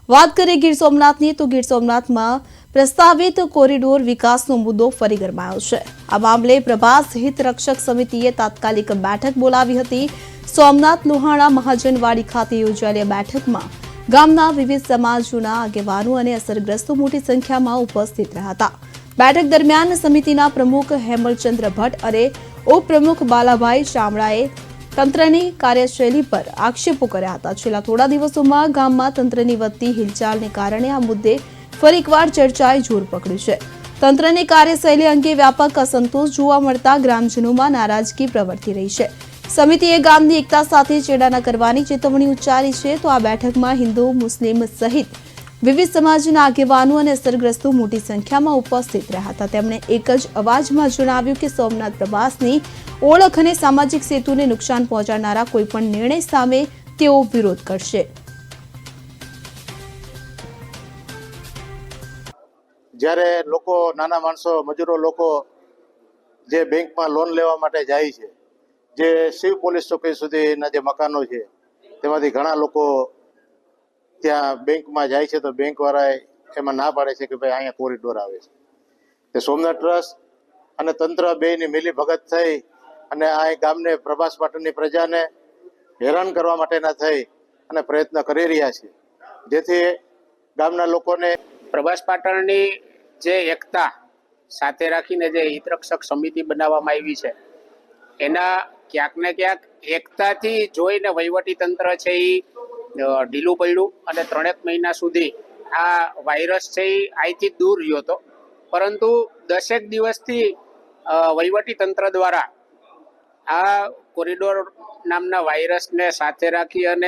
વાત કરીએ ગીર સોમનાથની તો ગીર સોમનાથમાં પ્રસ્તાવિત કોરિડોર વિકાસનો મુદ્દો ફરી ગરમાયો છે। આ મામલે પ્રભાસ હિત રક્ષક સમિતિએ તાત્કાલિક બેઠક બોલાવી હતી। સોમનાથ લોહાણા મહાજનવાડી ખાતે યોજાયેલી બેઠકમાં ગામના વિવિધ સમાજોના આગેવાનો અને અસરગ્રસ્તો મોટી સંખ્યામાં ઉપસ્થિત રહ્યા હતા। બેઠક દરમિયાન સમિતિના પ્રમુખ હેમલચંદ્ર ભટ્ટ અને ઉપપ્રમુખ બાલાભાઈ શામળાએ તંત્રની કાર્યશૈલી પર આક્ષેપો કર્યા હતા। છેલ્લા થોડા દિવસોમાં ગામમાં તંત્રની વધતી હિલચાલને કારણે આ મુદ્દે ફરી એકવાર ચર્ચાએ જોર પકડ્યું છે। તંત્રની કાર્યશૈલી અંગે વ્યાપક અસંતોષ જોવા મળતા ગ્રામજનોમાં નારાજગી પ્રવર્તી રહી છે। સમિતિએ ગામની એકતા સાથે ચેડા ન કરવાની ચેતવણી ઉચ્ચારી છે। તો આ બેઠકમાં હિન્દુ મુસ્લિમ સહિત વિવિધ સમાજના આગેવાનો અને અસરગ્રસ્તો મોટી સંખ્યામાં ઉપસ્થિત રહ્યા હતા। તેમણે એક જ અવાજમાં જણાવ્યું કે સોમનાથ પ્રવાસની ઓળખ અને સામાજિક સેતુને નુકસાન પહોંચાડનારા કોઈપણ નિર્ણય સામે તેઓ વિરોધ કરશે। જ્યારે લોકો નાના માણસો મજૂરો લોકો જે બેંકમાં લોન લેવા માટે જાય છે, જે શિવ પોલીસ ચોકી સુધીના જે મકાનો છે તેમાંથી ઘણા લોકો ત્યાં બેંકમાં જાય છે, તો બેંકવાળા એમાં ના પાડે છે કે ભાઈ અહીંયા કોરિડોર આવે છે। તે સોમનાથ ટ્રસ્ટ અને તંત્ર બેયની મિલી ભગત થઈ અને આ ગામને પ્રભાસ પાટણની પ્રજાને હેરાન કરવા માટેના થઈ અને પ્રયત્ન કરી રહ્યા છે, જેથી ગામના લોકોને પ્રભાસ પાટણની જે એકતા સાથે રાખીને જે હિતરક્ષક સમિતિ બનાવવામાં આવી છે, એના ક્યાંક ને ક્યાંક એકતાથી જોઈને વહીવટી તંત્ર છે એ ઢીલું પડ્યું અને 3 મહિના સુધી આ વાયરસ છે એ અહીંથી દૂર રહ્યો હતો। પરંતુ 10 દિવસથી વહીવટી તંત્ર દ્વારા આ કોરિડોર નામના વાયરસને સાથે રાખી અને